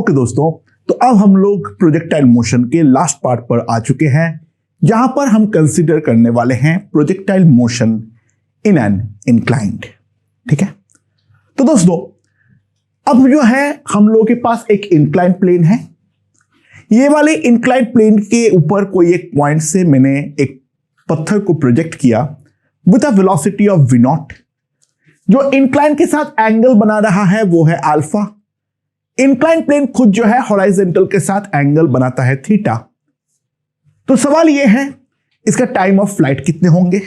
Okay दोस्तों, तो अब हम लोग प्रोजेक्टाइल मोशन के लास्ट पार्ट पर आ चुके हैं, जहां पर हम कंसीडर करने वाले हैं projectile motion in an inclined. ठीक है, तो दोस्तों अब जो है हम लोगों के पास एक इंक्लाइंड प्लेन है। ये वाले इंक्लाइंड प्लेन के ऊपर कोई एक पॉइंट से मैंने एक पत्थर को प्रोजेक्ट किया with a velocity of v not. जो इंक्लाइंड के साथ एंगल बना रहा है वो है अल्फा। इंक्लाइंड प्लेन खुद जो है हॉरिजॉन्टल के साथ एंगल बनाता है थीटा। तो सवाल यह है इसका टाइम ऑफ फ्लाइट कितने होंगे,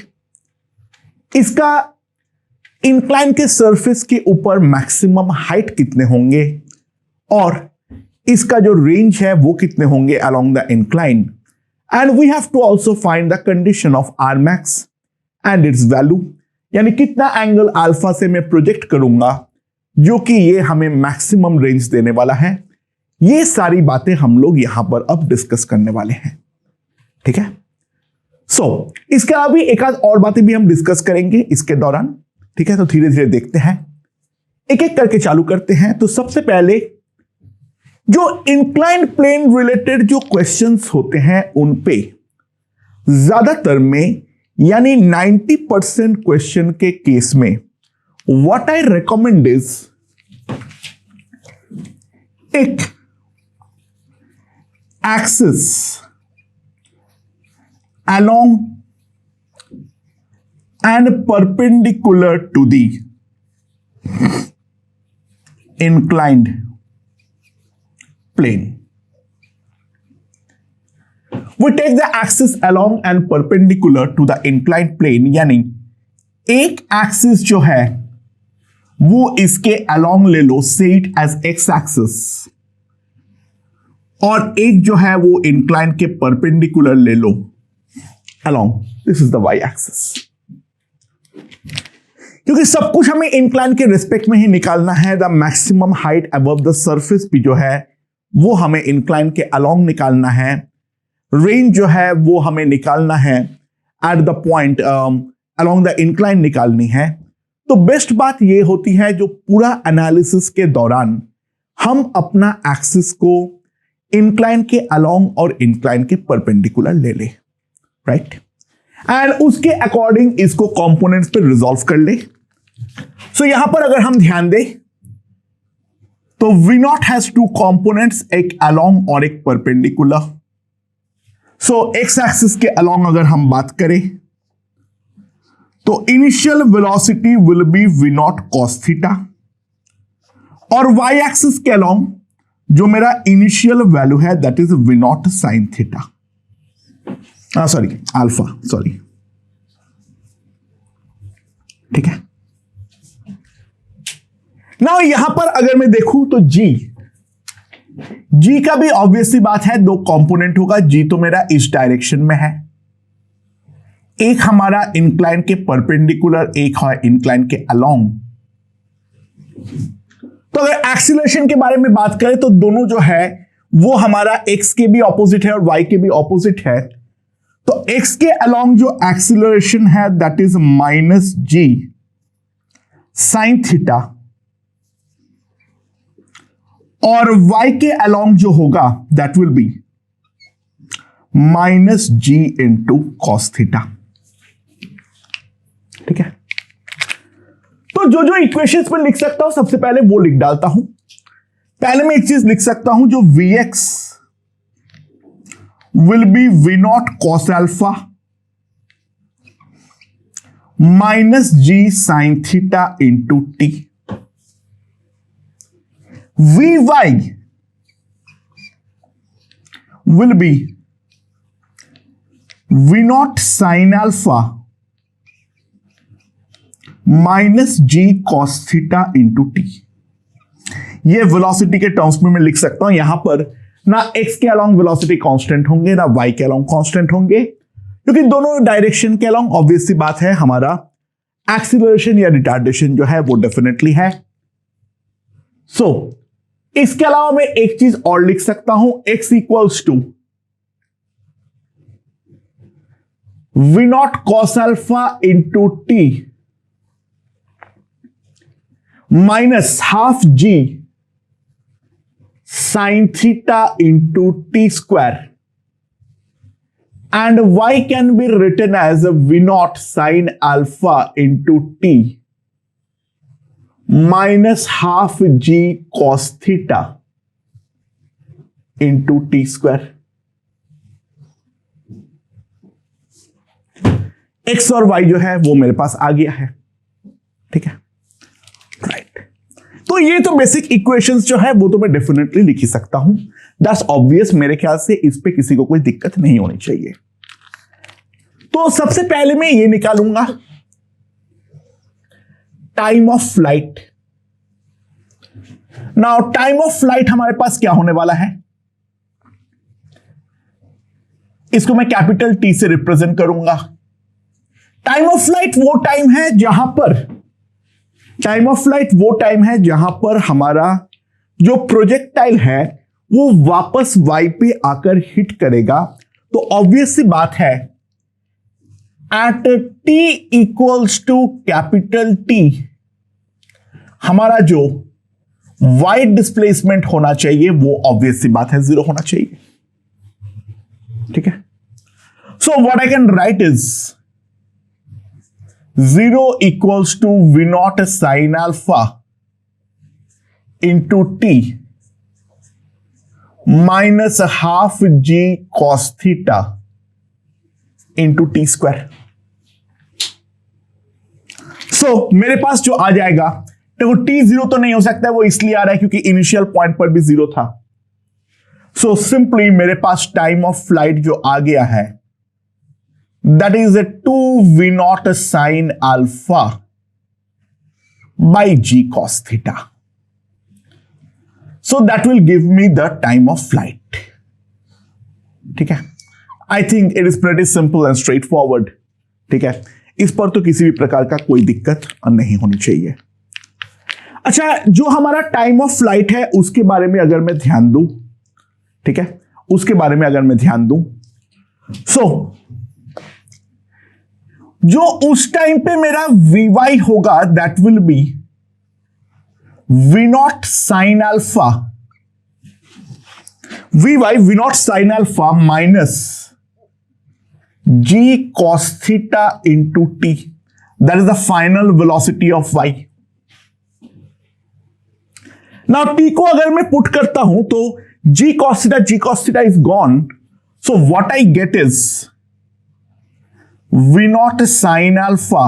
इसका इंक्लाइंड के सरफेस के ऊपर मैक्सिमम हाइट कितने होंगे, और इसका जो रेंज है वो कितने होंगे along the incline. And we have to also find the condition of R max and its value, यानी कितना एंगल अल्फा से मैं प्रोजेक्ट करूंगा जो कि ये हमें मैक्सिमम रेंज देने वाला है। ये सारी बातें हम लोग यहां पर अब डिस्कस करने वाले हैं। ठीक है, इसके अलावा भी एक आध और बातें भी हम डिस्कस करेंगे इसके दौरान। ठीक है, तो धीरे धीरे देखते हैं, एक एक करके चालू करते हैं। तो सबसे पहले जो इंक्लाइंड प्लेन रिलेटेड जो क्वेश्चंस होते हैं उन पे ज्यादातर में यानी 90% क्वेश्चन के केस में व्हाट आई रिकमेंड इज एक axis along and perpendicular to the inclined plane. We take the axis along and perpendicular to the inclined plane, यानी एक एक्सिस जो है वो इसके along ले लो, say it as x axis, और एक जो है वो inclined के perpendicular ले लो along, this is the y axis। क्योंकि सब कुछ हमें इंक्लाइन के रिस्पेक्ट में ही निकालना है। The maximum height above the surface भी जो है वो हमें इंक्लाइन के अलोंग निकालना है। रेंज जो है वो हमें निकालना है at the point along the incline निकालनी है। तो बेस्ट बात ये होती है जो पूरा एनालिसिस के दौरान हम अपना एक्सिस को इंक्लाइन के अलोंग और इंक्लाइन के परपेंडिकुलर ले ले, राइट, एंड उसके अकॉर्डिंग इसको कंपोनेंट्स पे रिजॉल्व कर ले। सो यहां पर अगर हम ध्यान दें तो V not has two components, एक अलोंग और एक परपेंडिकुलर। सो एक्स एक्सिस के अलोंग अगर हम बात करें तो initial velocity will be V naught cos theta, और वाई एक्सिस के अलोंग जो मेरा इनिशियल वैल्यू है that is V naught sine theta, sorry alpha, sorry. ठीक है, नाउ यहां पर अगर मैं देखूं तो जी का भी ऑब्वियसली बात है दो कंपोनेंट होगा। जी तो मेरा इस डायरेक्शन में है, एक हमारा इंक्लाइन के परपेंडिकुलर, एक है इंक्लाइन के अलोंग। तो अगर एक्सीलरेशन के बारे में बात करें तो दोनों जो है वो हमारा एक्स के भी ऑपोजिट है और वाई के भी ऑपोजिट है। तो x के अलोंग जो एक्सीलरेशन है that is minus g sine theta, और y के अलोंग जो होगा that will be minus g into cos theta. ठीक है, तो जो जो इक्वेशंस में लिख सकता हूं सबसे पहले वो लिख डालता हूं। पहले मैं एक चीज लिख सकता हूं जो vx will be V naught cos alpha minus G sin theta into T. Vy will be V naught sin alpha minus G cos theta into T. ये वेलोसिटी के टर्म्स में मैं लिख सकता हूं। यहां पर ना x के अलोंग वेलोसिटी कांस्टेंट होंगे ना y के अलोंग कांस्टेंट होंगे, क्योंकि दोनों डायरेक्शन के अलोंग ऑब्वियसली बात है हमारा एक्सीलरेशन या रिटार्डेशन जो है वो डेफिनेटली है। सो इसके अलावा मैं एक चीज और लिख सकता हूं, x equals to V naught cos alpha into t minus half G sin theta into t square, and y can be written as v naught sin alpha into t minus half g cos theta into t square. x और y जो है वो मेरे पास आ गया है, ठीक है, राइट। तो ये तो बेसिक इक्वेशंस जो है वो तो मैं डेफिनेटली लिख ही सकता हूं, दैट्स ऑब्वियस। मेरे ख्याल से इस पे किसी को कोई दिक्कत नहीं होनी चाहिए। तो सबसे पहले मैं ये निकालूंगा time of flight. Now time of flight हमारे पास क्या होने वाला है, इसको मैं कैपिटल टी से रिप्रेजेंट करूंगा। टाइम ऑफ फ्लाइट वो टाइम है जहां पर हमारा जो प्रोजेक्टाइल है वो वापस वाई पे आकर हिट करेगा। तो ऑब्वियस सी बात है at t equals to capital T हमारा जो वाई डिस्प्लेसमेंट होना चाहिए वो ऑब्वियस सी बात है 0 होना चाहिए, ठीक है। So what I can write is 0 equals to v naught sin alpha into t minus half g cos theta into t square. So मेरे पास जो आ जाएगा, देखो t 0 तो नहीं हो सकता है, वो इसलिए आ रहा है क्योंकि इनिशियल पॉइंट पर भी 0 था। सो सिंपली मेरे पास टाइम ऑफ फ्लाइट जो आ गया है that is a 2v naught sin alpha by g cos theta. So that will give me the time of flight. ठीक है, I think it is pretty simple and straightforward. ठीक है, इस पर तो किसी भी प्रकार का कोई दिक्कत नहीं होनी चाहिए। अच्छा, जो हमारा टाइम ऑफ फ्लाइट है उसके बारे में अगर मैं ध्यान दूं, ठीक है, उसके बारे में अगर मैं ध्यान दूं, सो जो उस टाइम पे मेरा Vy होगा that will B V naught sine alpha, V naught sine alpha minus G cos theta into T, that is the final velocity of Y. Now T को अगर मैं पुट करता हूं तो G cos theta is gone, so what I get is V naught sin alpha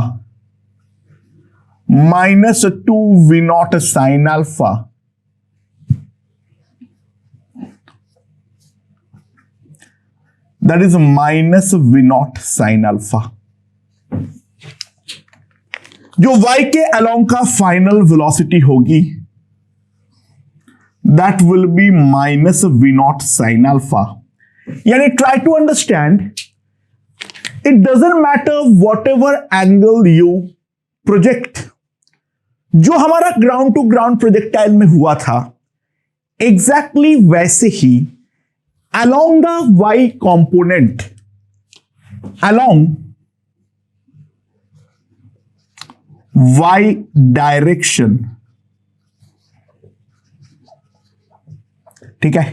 minus 2 V naught sin alpha that is minus V naught sin alpha। जो y के along का final velocity होगी that will be minus V naught sin alpha। यानी try to understand, it doesn't matter whatever angle you project, जो हमारा ground to ground projectile में हुआ था एग्जैक्टली वैसे ही along the y component, along y direction, ठीक है,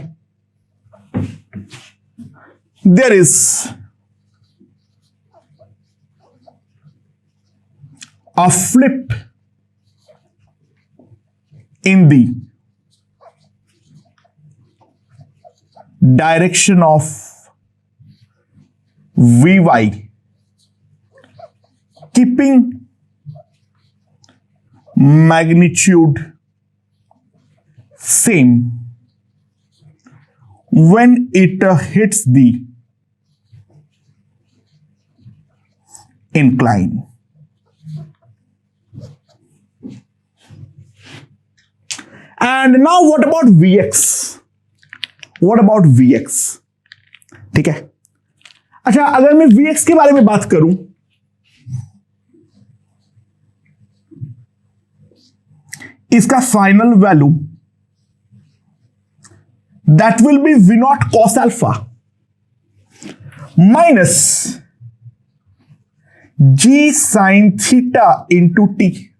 there is a flip in the direction of Vy, keeping magnitude same when it hits the incline. And now what about Vx? What about Vx? ठीक है, अच्छा अगर मैं Vx के बारे में बात करूं, इसका final value that will B V not cos alpha minus G sin theta into T।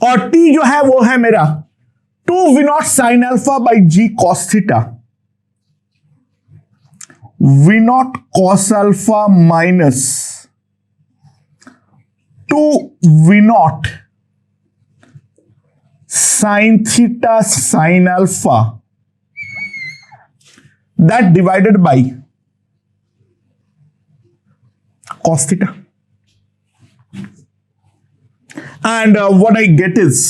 और t जो है वो है मेरा 2v0 sin alpha by g cos theta, v0 cos alpha minus 2v0 sin theta sin alpha that divided by cos theta, and what I get is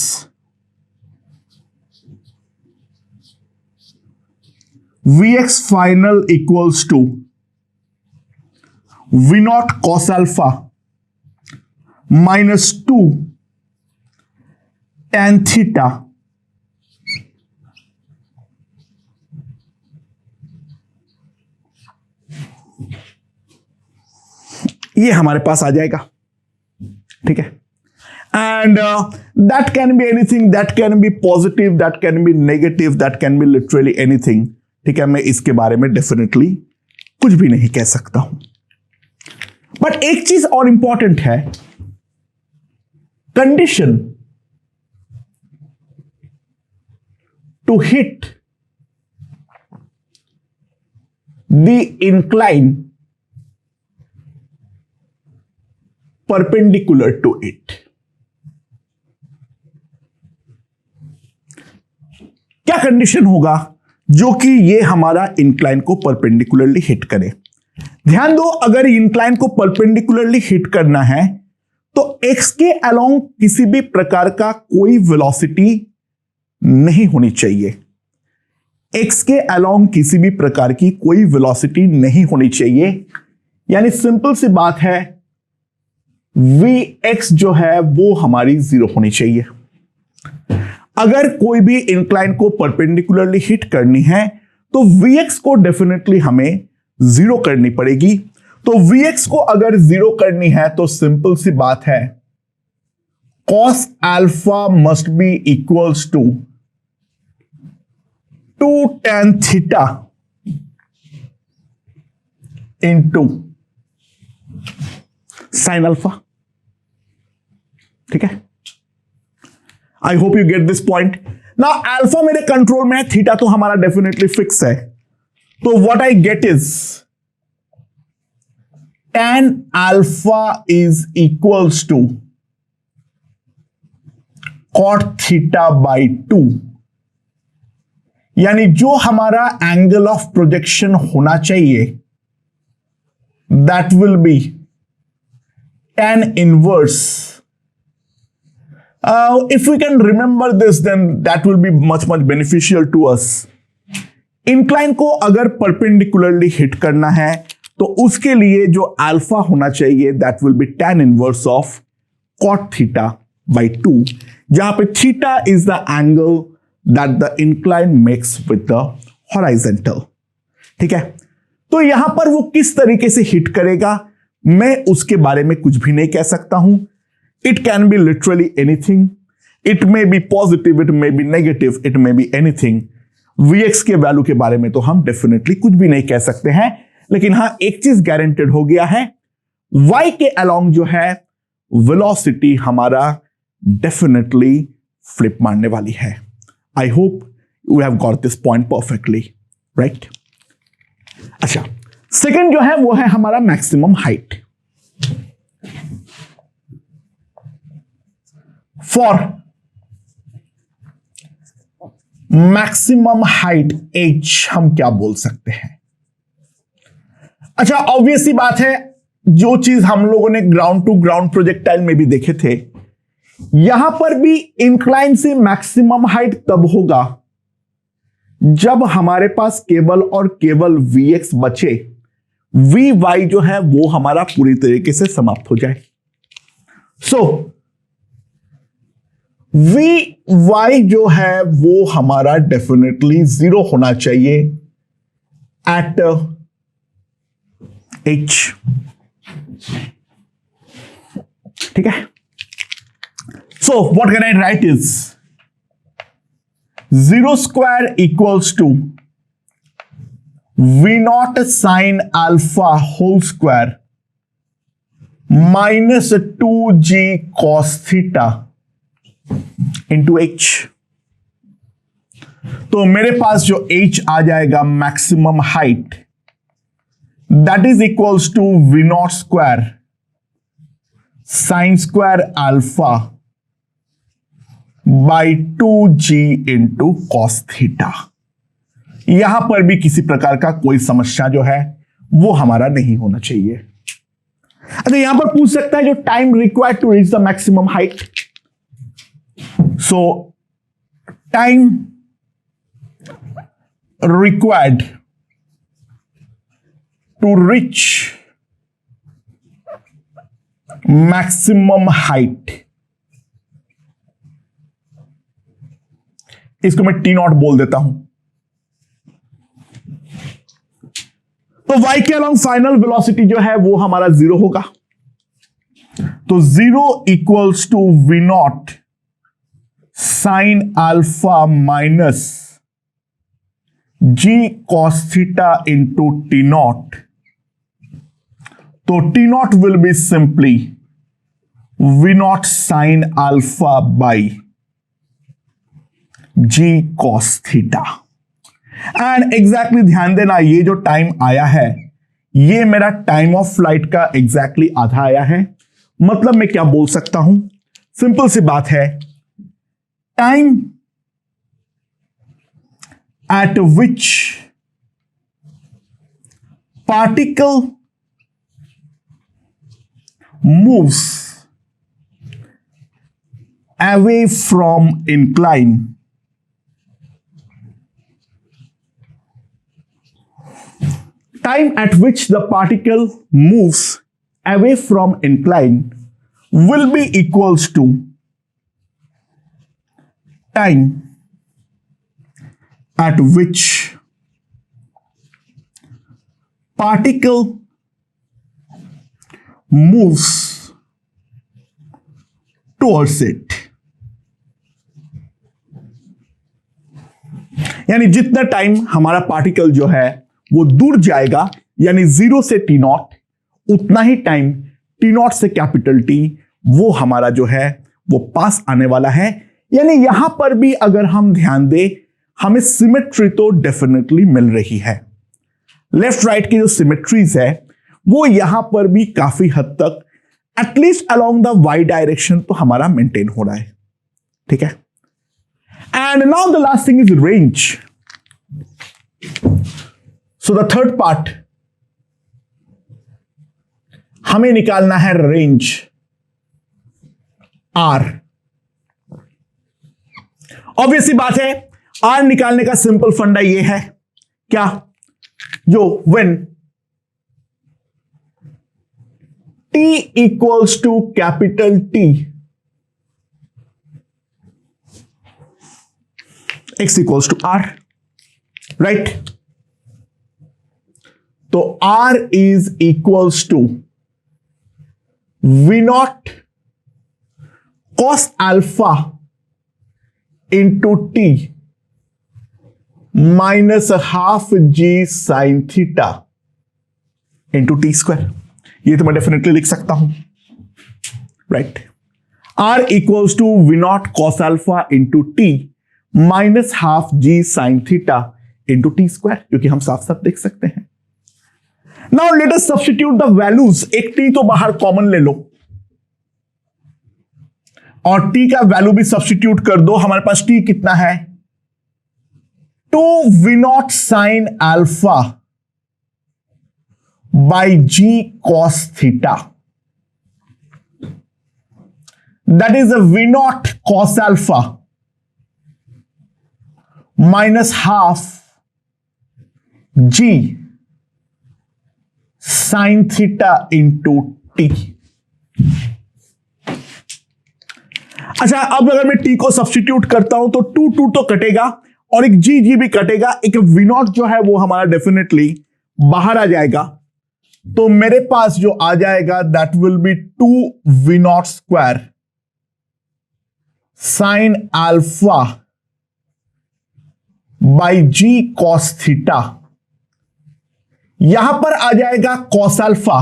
Vx final equals to v0 cos alpha minus 2 tan theta ये हमारे पास आ जाएगा, ठीक है। And that can be anything, that can be positive, that can be negative, that can be literally anything, ठीक है। मैं इसके बारे में डेफिनेटली कुछ भी नहीं कह सकता हूं। बट एक चीज और इंपॉर्टेंट है, condition to hit the incline perpendicular to it. क्या कंडीशन होगा जो कि ये हमारा इंक्लाइन को परपेंडिकुलरली हिट करे? ध्यान दो, अगर इंक्लाइन को परपेंडिकुलरली हिट करना है तो एक्स के अलोंग किसी भी प्रकार का कोई वेलोसिटी नहीं होनी चाहिए। एक्स के अलोंग किसी भी प्रकार की कोई वेलोसिटी नहीं होनी चाहिए, यानी सिंपल सी बात है, Vx जो है वो हमारी 0 होनी चाहिए। अगर कोई भी इंक्लाइन को परपेंडिकुलरली हिट करनी है तो Vx को डेफिनेटली हमें 0 करनी पड़ेगी। तो Vx को अगर 0 करनी है तो सिंपल सी बात है, cos alpha must be equals to 2 tan theta into sin alpha, ठीक है। I hope you get this point. ना अल्फा मेरे कंट्रोल में है, थीटा तो हमारा डेफिनेटली फिक्स है। तो what I get is tan alpha is equals to cot theta by 2, यानी जो हमारा एंगल ऑफ प्रोजेक्शन होना चाहिए that will B tan inverse. If we can remember this, then that will be much beneficial to us. Incline को अगर perpendicularly hit करना है तो उसके लिए जो अल्फा होना चाहिए that will B tan inverse of cot theta by 2, जहां पे theta is the angle that the incline makes with the horizontal, ठीक है। तो यहां पर वो किस तरीके से हिट करेगा मैं उसके बारे में कुछ भी नहीं कह सकता हूं। It can be literally anything, it may be positive, it may be negative, it may be anything. Vx के वैल्यू के बारे में तो हम डेफिनेटली कुछ भी नहीं कह सकते हैं, लेकिन हां एक चीज गारंटेड हो गया है, y के अलोंग जो है वेलोसिटी हमारा डेफिनेटली फ्लिप मारने वाली है। I hope you have got this point perfectly, right. अच्छा, सेकंड जो है वो है हमारा maximum height. For maximum height h हम क्या बोल सकते हैं? अच्छा, ऑब्वियस सी बात है, जो चीज हम लोगों ने ग्राउंड टू ग्राउंड प्रोजेक्टाइल में भी देखे थे, यहां पर भी इंक्लाइन से मैक्सिमम हाइट तब होगा जब हमारे पास केवल और केवल Vx बचे, Vy जो है वो हमारा पूरी तरीके से समाप्त हो जाए। सो Vy जो है वो हमारा डेफिनेटली 0 होना चाहिए एट h, ठीक है। So what can I write is 0 square equals to V0 sin alpha whole square minus 2g cos theta into h. तो मेरे पास जो एच आ जाएगा maximum height, that is equals to we naught square sine square alpha by 2g into cos theta. यहां पर भी किसी प्रकार का कोई समस्या जो है वो हमारा नहीं होना चाहिए। अच्छा, यहां पर पूछ सकता है जो time required to reach the maximum height. So time required to reach maximum height, इसको मैं टी नॉट बोल देता हूं। तो y के अलॉन्ग फाइनल वेलोसिटी जो है वो हमारा 0 होगा। तो 0 equals to we naught sine alpha minus G cos theta into T naught. तो T naught will be simply V naught sine alpha by ji cos theta. And exactly ध्यान देना, ये जो टाइम आया है ये मेरा टाइम ऑफ फ्लाइट का एग्जैक्टली आधा आया है। मतलब मैं क्या बोल सकता हूं, सिंपल सी बात है, time eight which particle moves away from incline time at which the particle moves away from incline will be equals to time at which particle moves towards it। यानी जितना टाइम हमारा पार्टिकल जो है वो दूर जाएगा, यानी 0 से टी नॉट, उतना ही टाइम टी नॉट से कैपिटल टी वो हमारा जो है वो पास आने वाला है। यानी यहां पर भी अगर हम ध्यान दें, हमें सिमेट्री तो डेफिनेटली मिल रही है। लेफ्ट राइट की जो सिमेट्रीज है वो यहां पर भी काफी हद तक at least along the y direction तो हमारा मेंटेन हो रहा है। ठीक है, and now the last thing is range. So the third part, हमें निकालना है रेंज आर। ऑब्वियसली बात है, आर निकालने का सिंपल फंडा ये है क्या, जो when t equals to capital T, x equals to R, right. तो R is equals to V naught cos alpha into T minus half G sin theta into T square। ये तो मैं डेफिनेटली लिख सकता हूं, right. R equals to V naught cos alpha into T minus half G sin theta into T square, क्योंकि हम साफ साफ देख सकते हैं। Now let us substitute the values। एक t तो बाहर कॉमन ले लो और t का वैल्यू भी सब्स्टिट्यूट कर दो। हमारे पास t कितना है, 2 v naught sine alpha by g cos theta, that is v not cos alpha minus half g sign theta into T. अच्छा, अब अगर मैं टी को सब्स्टिट्यूट करता हूं तो 2 तो कटेगा और एक जी भी कटेगा, एक वी नॉट जो है वो हमारा डेफिनेटली बाहर आ जाएगा। तो मेरे पास जो आ जाएगा that will be 2 v naught square sine alpha by ji cos theta. यहां पर आ जाएगा कॉस अल्फा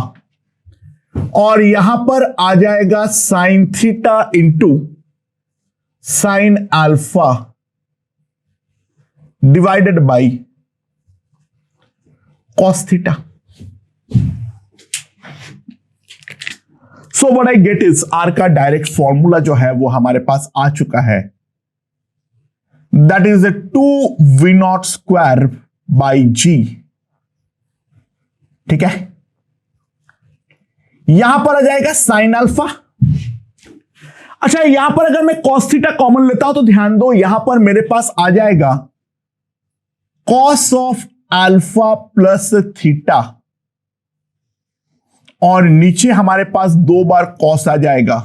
और यहां पर आ जाएगा sine theta into sine alpha divided by cos theta. So what I get is R का डायरेक्ट फॉर्मूला जो है वो हमारे पास आ चुका है, that is 2v0 square by G. ठीक है, यहां पर आ जाएगा साइन अल्फा। अच्छा, यहां पर अगर मैं कॉस थीटा कॉमन लेता हूं तो ध्यान दो, यहां पर मेरे पास आ जाएगा cos of alpha plus theta, और नीचे हमारे पास 2 बार कॉस आ जाएगा,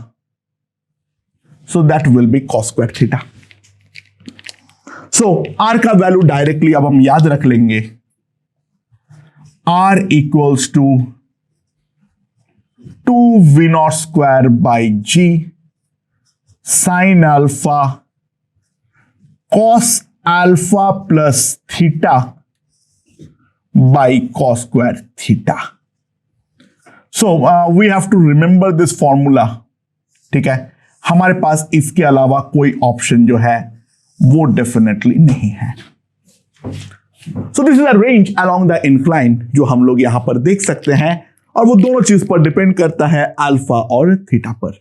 so that will be cos square theta. So R का वैल्यू डायरेक्टली अब हम याद रख लेंगे, R equals to 2v0 square by g sine alpha cos alpha plus theta by cos square theta. So we have to remember this formula. ठीक है, हमारे पास इसके अलावा कोई ऑप्शन जो है वो डेफिनेटली नहीं है। सो this is a range along the incline जो हम लोग यहां पर देख सकते हैं, और वो दोनों चीज पर डिपेंड करता है, अल्फा और थीटा पर।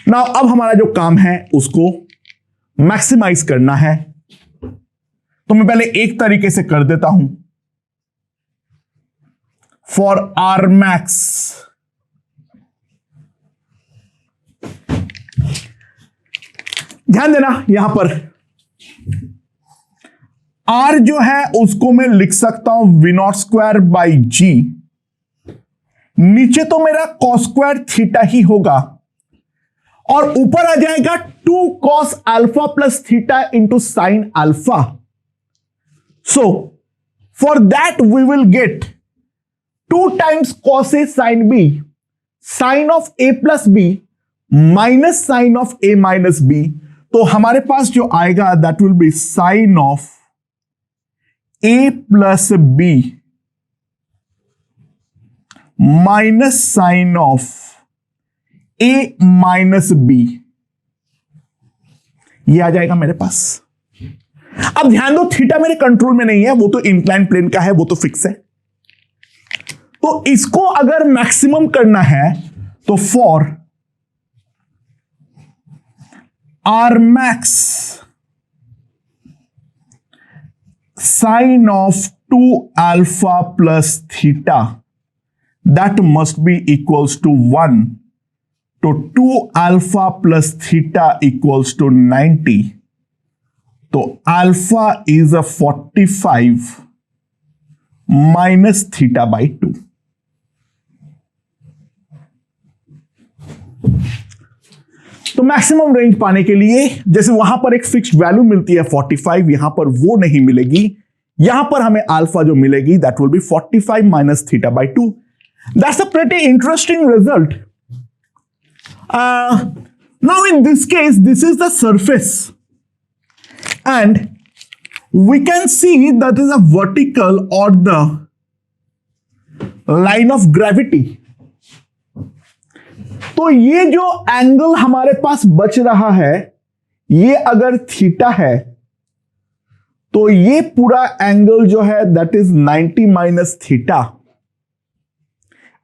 नाउ अब हमारा जो काम है उसको मैक्सिमाइज करना है, तो मैं पहले एक तरीके से कर देता हूं। फॉर आर मैक्स ध्यान देना, यहां पर आर जो है उसको मैं लिख सकता हूं v0 स्क्वायर बाई जी, नीचे तो मेरा कॉस स्क्वायर थीटा ही होगा, और ऊपर आ जाएगा 2 cos alpha plus theta into sine alpha. So for that we will get 2 times cos a sin b, sine of a plus b minus sine of a minus b. तो हमारे पास जो आएगा that will be sine of a plus b minus sine of a minus b, ये आ जाएगा मेरे पास। अब ध्यान दो, थीटा मेरे कंट्रोल में नहीं है, वो तो इंक्लाइन प्लेन का है, वो तो फिक्स है। तो इसको अगर मैक्सिमम करना है तो for R max sine of 2 alpha plus theta that must be equals to 1, तो 2 alpha plus theta equals to 90, तो alpha is 45 minus theta by 2। तो मैक्सिमम रेंज पाने के लिए, जैसे वहां पर एक फिक्स्ड वैल्यू मिलती है 45, यहां पर वो नहीं मिलेगी, यहां पर हमें अल्फा जो मिलेगी that will B 45 minus theta by 2। That's a pretty interesting result. Now in this case, this is the surface, and we can see that is a vertical or the line of gravity. तो ये जो angle हमारे पास बच रहा है, ये अगर theta है तो ये पूरा एंगल जो है that is 90 minus theta.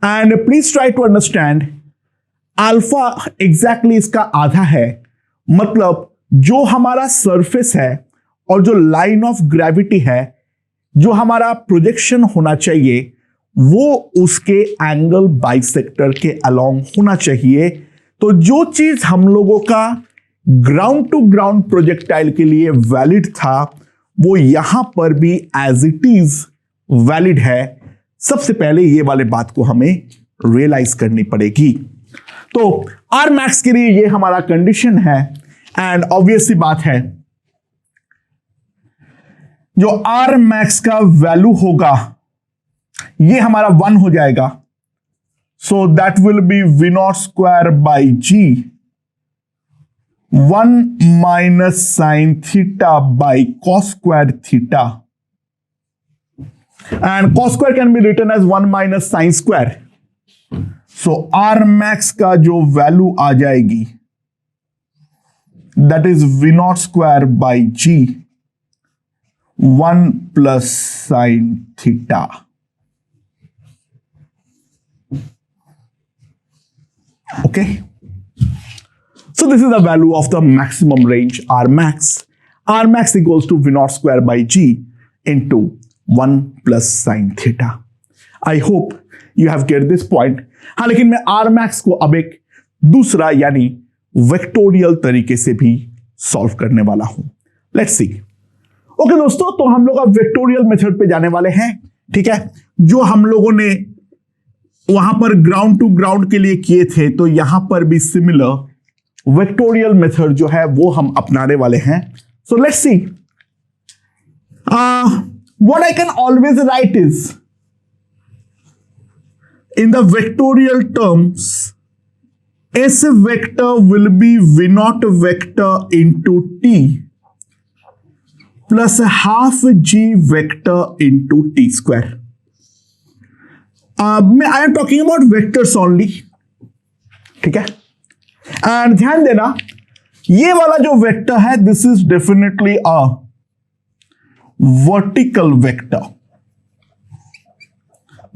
And please try to understand, alpha exactly इसका आधा है, मतलब जो हमारा सरफेस है और जो लाइन ऑफ ग्रेविटी है, जो हमारा प्रोजेक्शन होना चाहिए वो उसके एंगल बाइसेक्टर के अलोंग होना चाहिए। तो जो चीज हम लोगों का ग्राउंड टू ग्राउंड प्रोजेक्टाइल के लिए वैलिड था वो यहां पर भी एज इट इज वैलिड है। सबसे पहले ये वाले बात को हमें रियलाइज करनी पड़ेगी। तो आर मैक्स के लिए ये हमारा कंडीशन है, एंड ऑब्वियस सी बात है जो आर मैक्स का वैल्यू होगा ये हमारा 1 हो जाएगा। So that will be v0 square by g 1 minus sine theta by cos square theta, and cos square can be written as 1 minus sin square. So R max का जो value आ जाएगी that is v naught square by g 1 plus sine theta. Okay, so this is the value of the maximum range R max. R max equals to v naught square by g into 1 plus sine theta. I hope you have get this point. हाँ, लेकिन मैं R max को अब एक दूसरा यानी vectorial तरीके से भी सॉल्व करने वाला हूं. Let's see. ओके दोस्तों, तो हम लोग अब वेक्टोरियल मेथड पे जाने वाले हैं. ठीक है, जो हम लोगों ने वहां पर ग्राउंड टू ग्राउंड के लिए किए थे, तो यहां पर भी सिमिलर वेक्टोरियल मेथड जो है वो हम अपनाने वाले हैं. So let's see. What I can always right is in the vectorial terms, S vector will be v naught vector into t plus half g vector into t square. I am talking about vectors only. ठीक है, and ध्यान देना, ये वाला जो vector है, this is definitely a vertical vector.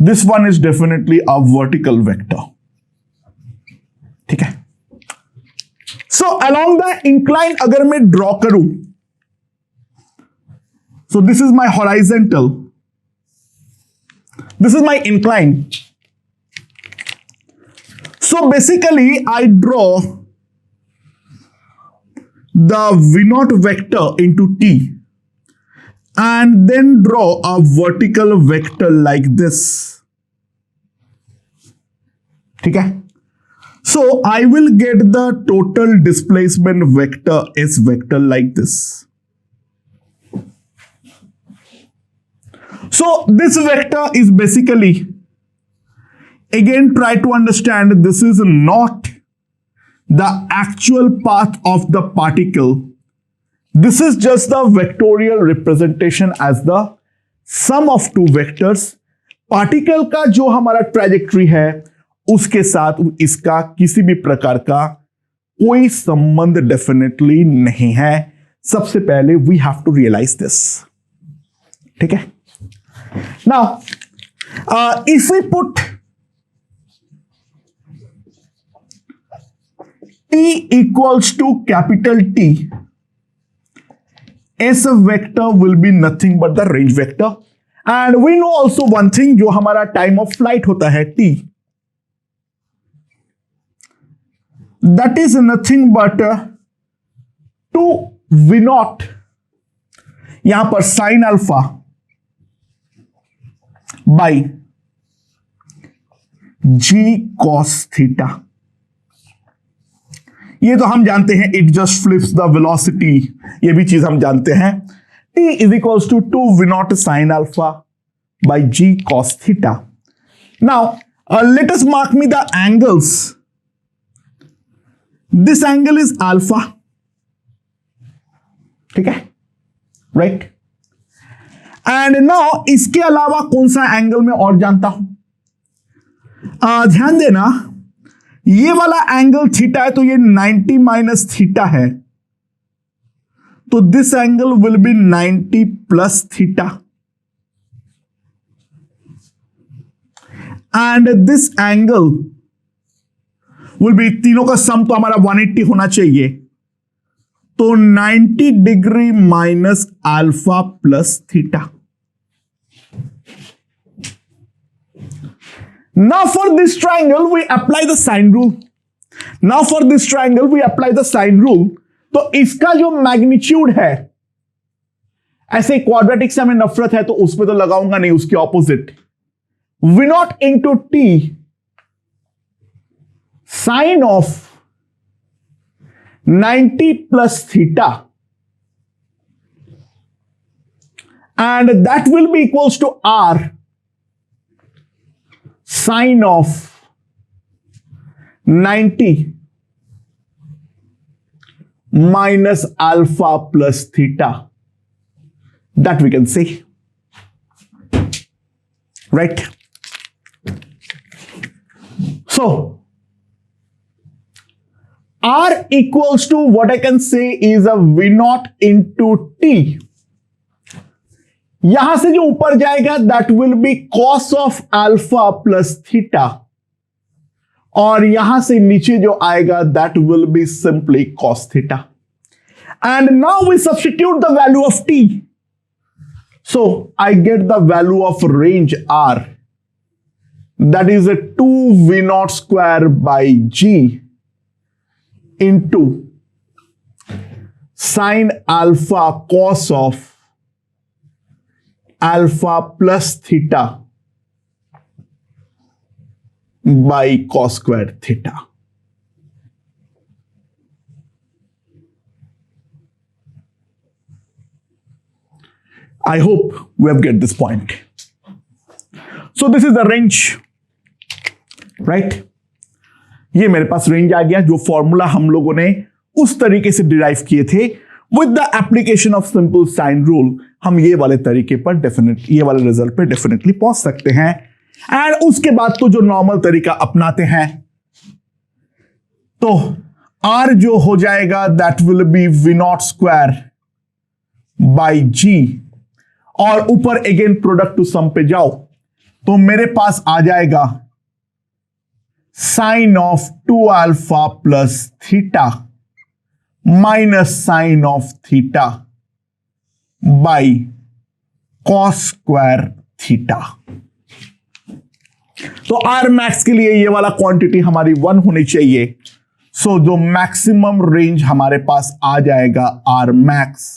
This one is definitely a vertical vector. ठीक है. So along the incline अगर मैं ड्रॉ करूं, so this is my horizontal, this is my incline. So basically I draw the v naught vector into t and then draw a vertical vector like this. ठीक है, so I will get the total displacement vector S vector like this. So this vector is basically, again try to understand, this is not the actual path of the particle. This is just the vectorial representation as the sum of two vectors. Particle का जो हमारा trajectory है उसके साथ इसका किसी भी प्रकार का कोई संबंध डेफिनेटली नहीं है. सबसे पहले we have to realise this. ठीक है, now if we put t equals to capital T, S vector will be nothing but the range vector. And we know also one thing, जो हमारा टाइम ऑफ फ्लाइट होता है t, that is nothing but 2v naught, यहां पर sin alpha by g cos theta. ये तो हम जानते हैं, it just flips the velocity, ये भी चीज हम जानते हैं. t is equals to 2v naught sin alpha by g cos theta. Now let us mark me the angles. This angle is alpha. ठीक है, राइट. एंड नाउ इसके अलावा कौन सा एंगल मैं और जानता हूं? ध्यान देना, ये वाला एंगल थीटा है, तो ये 90 माइनस थीटा है, तो this angle will be 90 plus theta. And this angle will be, तीनों का सम तो हमारा 180 होना चाहिए, तो 90 degree minus alpha plus theta. Now for this triangle we apply the sine rule. Now for this triangle we apply the sine rule. तो इसका जो मैग्नीट्यूड है, ऐसे क्वाड्रेटिक से हमें नफरत है तो उसमें तो लगाऊंगा नहीं, उसके opposite v naught into t sine of 90 plus theta, and that will be equals to r sine of 90 minus alpha plus theta. That we can see, right? So R equals to what I can say is a V naught into T. यहां से जो ऊपर जाएगा that will be cos of alpha plus theta, और यहां से नीचे जो आएगा that will be simply cos theta. And now we substitute the value of T. So I get the value of range R, that is a 2V naught square by G into sine alpha cos of alpha plus theta by cos square theta. I hope we have get this point. So this is the range, right? ये मेरे पास range आ गया, जो formula हम लोगों ने उस तरीके से डिराइव किए थे with the application of simple sine rule. हम ये वाले तरीके पर ये वाले रिजल्ट पे डेफिनेटली पहुंच सकते हैं. एंड उसके बाद तो जो नॉर्मल तरीका अपनाते हैं, तो R जो हो जाएगा that will B V naught square by G, और ऊपर अगेन प्रोडक्ट टू सम पे जाओ तो मेरे पास आ जाएगा sine of 2 alpha plus theta minus sine of theta by cos square theta. तो आर मैक्स के लिए ये वाला क्वांटिटी हमारी 1 होनी चाहिए. सो जो मैक्सिमम रेंज हमारे पास आ जाएगा R max,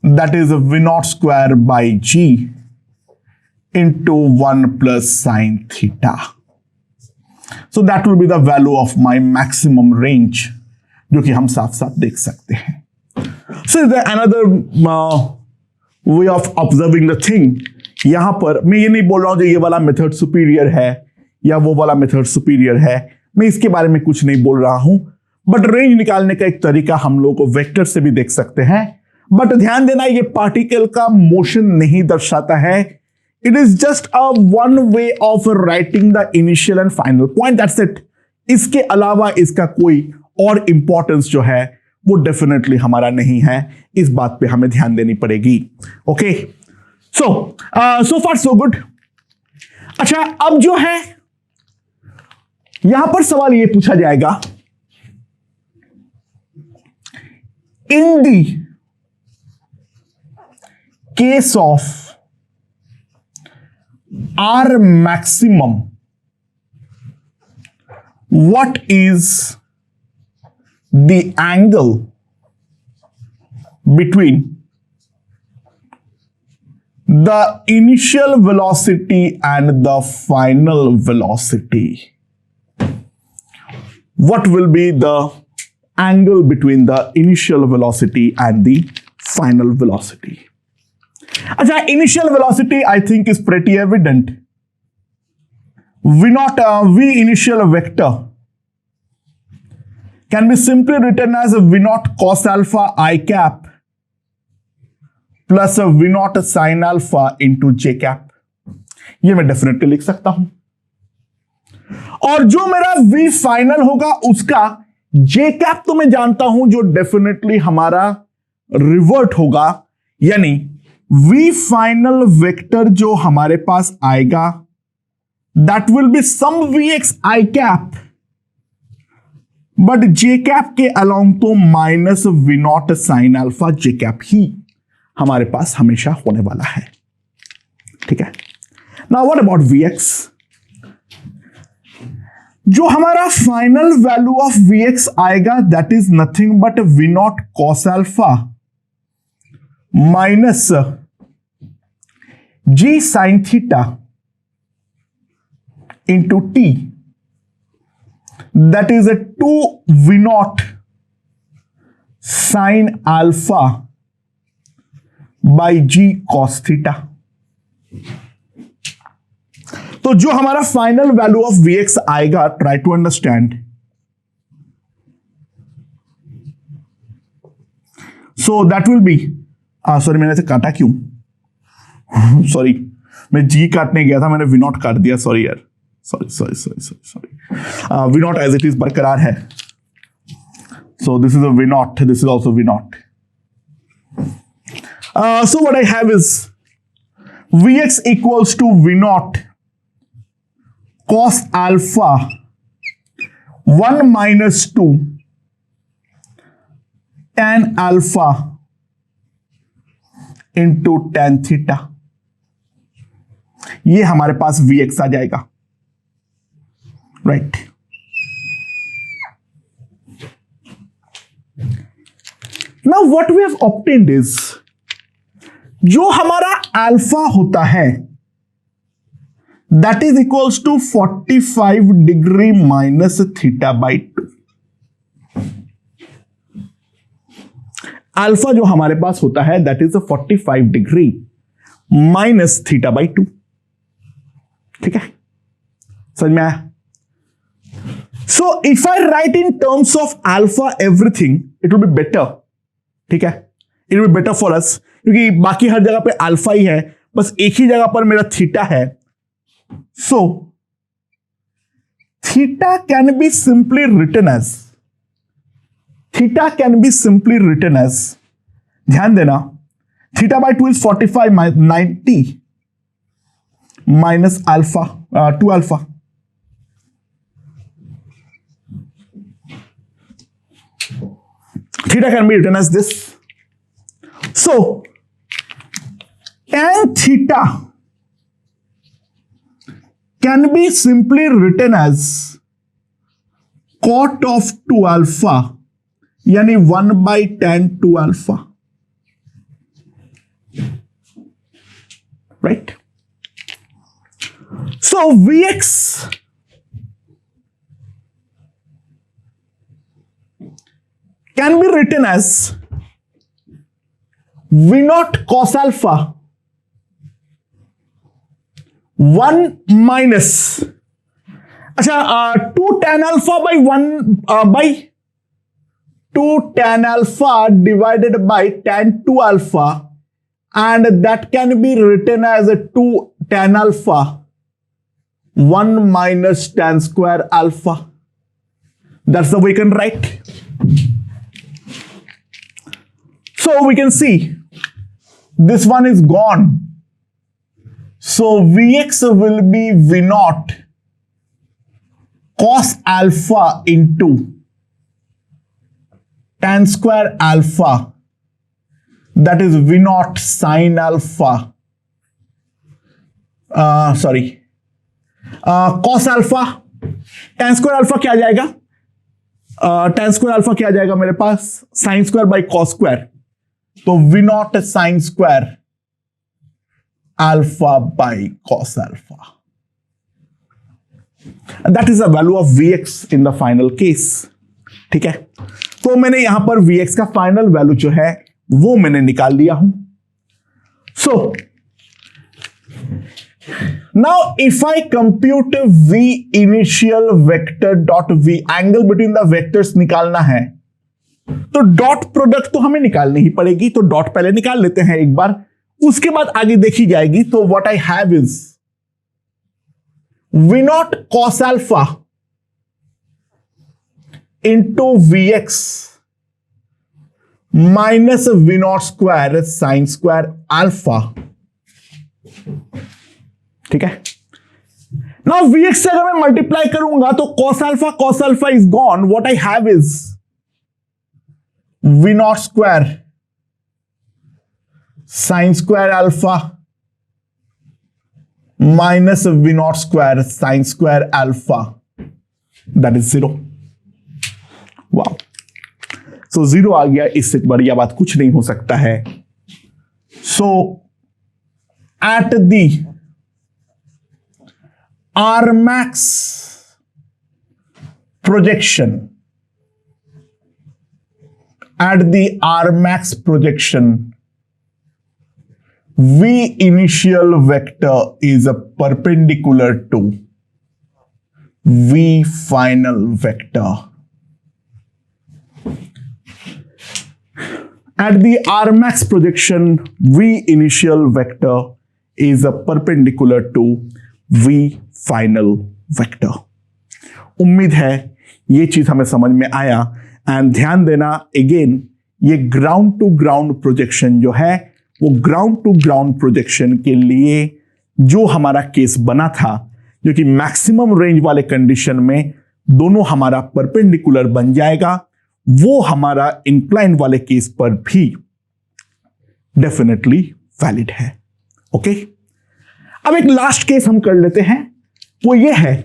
that is V naught square by G into 1 plus sine theta. So that will be the value of my maximum range, जो कि हम साफ साफ देख सकते हैं. So is there another way of observing the thing? यहां पर मैं ये नहीं बोल रहा हूं जो ये वाला मेथड सुपीरियर है या वो वाला मेथड सुपीरियर है, मैं इसके बारे में कुछ नहीं बोल रहा हूं. बट रेंज निकालने का एक तरीका हम लोग को वेक्टर से भी देख सकते हैं. बट ध्यान देना, ये पार्टिकल का मोशन नहीं दर्शाता है. It is just a one way of writing the initial and final point, that's it. इसके अलावा इसका कोई और इंपॉर्टेंस जो है वो डेफिनेटली हमारा नहीं है. इस बात पे हमें ध्यान देनी पड़ेगी. ओके, सो फार सो गुड. अच्छा, अब जो है यहां पर सवाल ये पूछा जाएगा, इन दी case of R maximum, what is the angle between the initial velocity and the final velocity? What will be the angle between the initial velocity and the final velocity? अच्छा, initial velocity I think is pretty evident. V initial vector can be simply written as a V naught cos alpha I cap plus a V naught sin alpha into J cap. ये मैं definitely लिख सकता हूं. और जो मेरा V final होगा उसका J cap तो मैं जानता हूं, जो डेफिनेटली हमारा रिवर्ट होगा, यानी V फाइनल वेक्टर जो हमारे पास आएगा that will be some Vx I cap, but J cap के अलोंग तो minus V naught sine alpha J cap ही हमारे पास हमेशा होने वाला है. ठीक है. Now what about Vx? जो हमारा फाइनल वैल्यू ऑफ Vx आएगा that is nothing but V naught cos alpha minus G sin theta into T, that is a 2V naught sin alpha by G cos theta. तो जो हमारा final value of Vx आएगा, try to understand. So that will be, sorry मैंने इसे काटा क्यों? Sorry, मैं G काटने गया था, मैंने V नॉट काट दिया. सॉरी यार, sorry. V naught as it is बरकरार है. So this is a V naught. This is also V naught. So what I have is Vx equals to V naught cos alpha 1 minus 2 tan alpha into tan theta. ये हमारे पास Vx आ जाएगा, right. Now what we have obtained is, जो हमारा alpha होता है that is equals to 45 degree minus theta by 2। Alpha जो हमारे पास होता है that is 45 degree minus theta by 2। ठीक है, समझ में आया? So if I write in terms of alpha everything, it will be better. ठीक है, it will be better for us, क्योंकि बाकी हर जगह पे अल्फा ही है, बस एक ही जगह पर मेरा थीटा है। So theta can be simply written as, ध्यान देना, theta by 2 is 45 90 minus alpha 2 alpha. Theta can be written as this. So tan theta can be simply written as cot of 2 alpha, यानी 1 by tan 2 alpha, right? So Vx can be written as V naught cos alpha 1 minus, अच्छा 2 tan alpha by 1 by 2 tan alpha divided by tan 2 alpha, and that can be written as a 2 tan alpha 1 minus tan square alpha. That's the way we can write. So we can see this one is gone. So Vx will be V naught cos alpha into tan square alpha, that is V naught sin alpha, cos alpha, tan square alpha क्या आ जाएगा? tan square alpha क्या आ जाएगा मेरे पास? sin square by cos square, तो V naught sin square alpha by cos alpha. And that is the value of Vx in the final case. ठीक है, तो मैंने यहां पर Vx का फाइनल वैल्यू जो है वो मैंने निकाल लिया हूं. So now if I compute V initial vector dot V, angle between the vectors निकालना है, तो डॉट प्रोडक्ट तो हमें निकालनी ही पड़ेगी, तो डॉट पहले निकाल लेते हैं एक बार, उसके बाद आगे देखी जाएगी. तो what I have is V naught cos alpha into Vx minus V naught square sin square alpha. ठीक है, नाउ Vx से अगर मैं मल्टीप्लाई करूंगा तो cos alpha is gone. What I have is V naught square sin square alpha minus V naught square sin square alpha, that is 0. वाह, सो 0 आ गया, इससे बढ़िया बात कुछ नहीं हो सकता है. So at the Rmax projection, at the Rmax projection, V initial vector is a perpendicular to V final vector. At the Rmax projection, V initial vector is a perpendicular to V final vector. उम्मीद है ये चीज हमें समझ में आया. And ध्यान देना अगेन, ये ग्राउंड टू ग्राउंड प्रोजेक्शन जो है वो ग्राउंड टू ग्राउंड प्रोजेक्शन के लिए जो हमारा केस बना था, जो कि मैक्सिमम रेंज वाले कंडीशन में दोनों हमारा परपेंडिकुलर बन जाएगा, वो हमारा इंक्लाइन वाले केस पर भी डेफिनेटली वैलिड है। ओके, अब एक लास्ट केस हम कर लेते हैं, वो ये है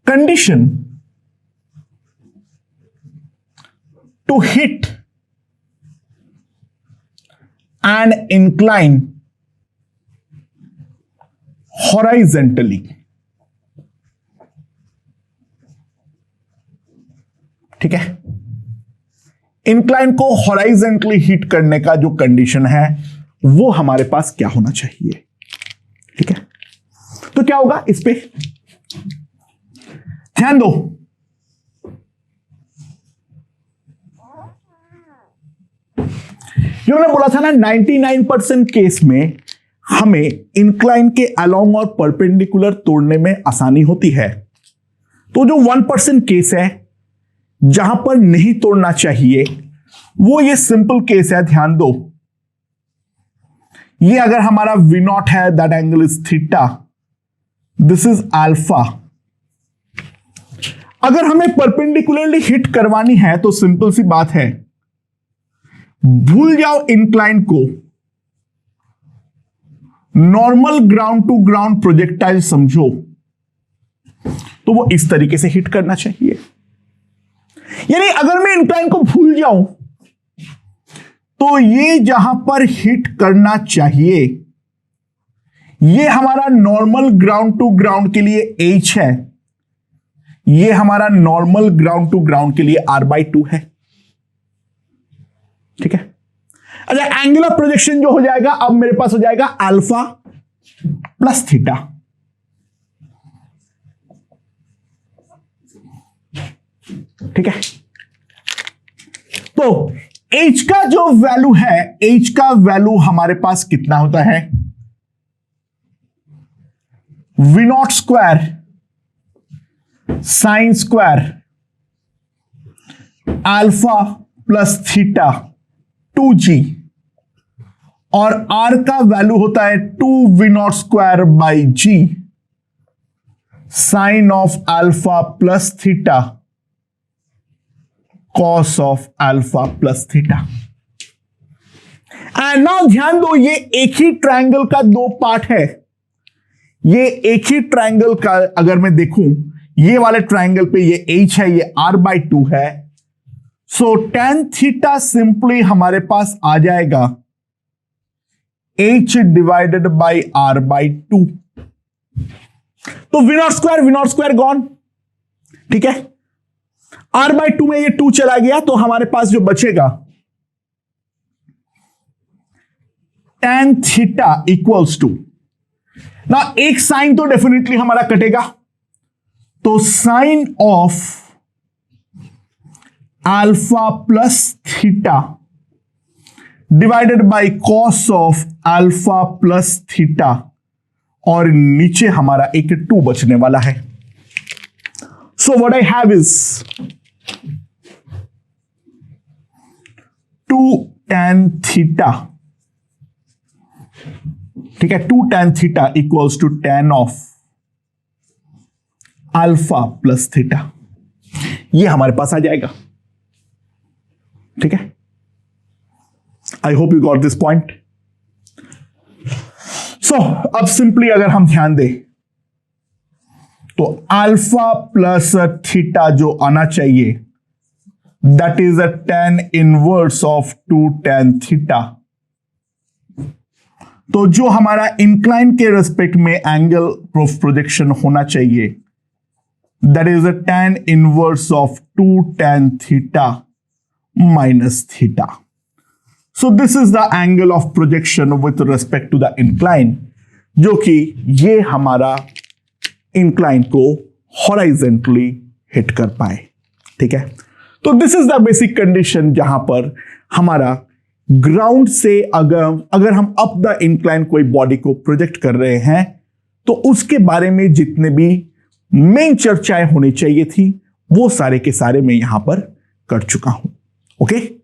condition to hit an incline horizontally. ठीक है, इंक्लाइन को हॉराइजेंटली हिट करने का जो कंडीशन है वो हमारे पास क्या होना चाहिए। ठीक है, तो क्या होगा, इस पे ध्यान दो। जो मैंने बोला था ना, 99% केस में हमें इंक्लाइन के अलोंग और परपेंडिकुलर तोड़ने में आसानी होती है। तो जो 1% केस है जहां पर नहीं तोड़ना चाहिए, वो ये सिंपल केस है। ध्यान दो, ये अगर हमारा V नॉट है, that angle is theta, this is alpha. अगर हमें परपेंडिकुलरली हिट करवानी है तो सिंपल सी बात है, भूल जाओ इंक्लाइन को, normal ground to ground projectile समझो, तो वो इस तरीके से हिट करना चाहिए। यानी अगर मैं इंक्लाइन को भूल जाऊं तो ये जहां पर हिट करना चाहिए, ये हमारा नॉर्मल ग्राउंड टू ग्राउंड के लिए H है, ये हमारा नॉर्मल ग्राउंड टू ग्राउंड के लिए R/2 है। ठीक है, अच्छा, एंगुलर प्रोजेक्शन जो हो जाएगा, अब मेरे पास हो जाएगा अल्फा प्लस थीटा। ठीक है, तो H का जो वैल्यू है, H का वैल्यू हमारे पास कितना होता है, V naught square sine square alpha plus theta 2g, और R का वैल्यू होता है 2V naught square by g sine of alpha plus theta cos of alpha plus theta. And now ध्यान दो, ये एक ही ट्रायंगल का दो पार्ट है। ये एक ही ट्रायंगल का अगर मैं देखूं, ये वाले ट्रायंगल पे ये H है, ये R/2 है, सो tan थीटा सिंपली हमारे पास आ जाएगा H डिवाइडेड बाई R/2। तो V नॉट स्क्वायर गॉन। ठीक है, R/2 में ये 2 चला गया, तो हमारे पास जो बचेगा tan थीटा इक्वल्स टू, ना एक साइन तो डेफिनेटली हमारा कटेगा, तो sine of alpha plus theta divided by cos of alpha plus theta, और नीचे हमारा एक 2 बचने वाला है। So what I have is 2 tan theta. ठीक है, 2 tan theta equals to tan of alpha plus theta, ये हमारे पास आ जाएगा। ठीक है, I hope you got this point. So अब सिंपली अगर हम ध्यान दें तो अल्फा प्लस थीटा जो आना चाहिए, that is a tan inverse of 2 tan theta. तो जो हमारा इंक्लाइन के रेस्पेक्ट में एंगल ऑफ प्रोजेक्शन होना चाहिए, that is a tan inverse of 2 tan theta minus theta. So this is the angle of projection with respect to the incline, जो कि ये हमारा इंक्लाइन को हॉराइजेंटली हिट कर पाए। ठीक है, तो this is the basic condition जहां पर हमारा ग्राउंड से अगर हम अप द इंक्लाइन कोई बॉडी को प्रोजेक्ट कर रहे हैं, तो उसके बारे में जितने भी मेन चर्चाएं होनी चाहिए थी वो सारे के सारे मैं यहां पर कर चुका हूं। ओके,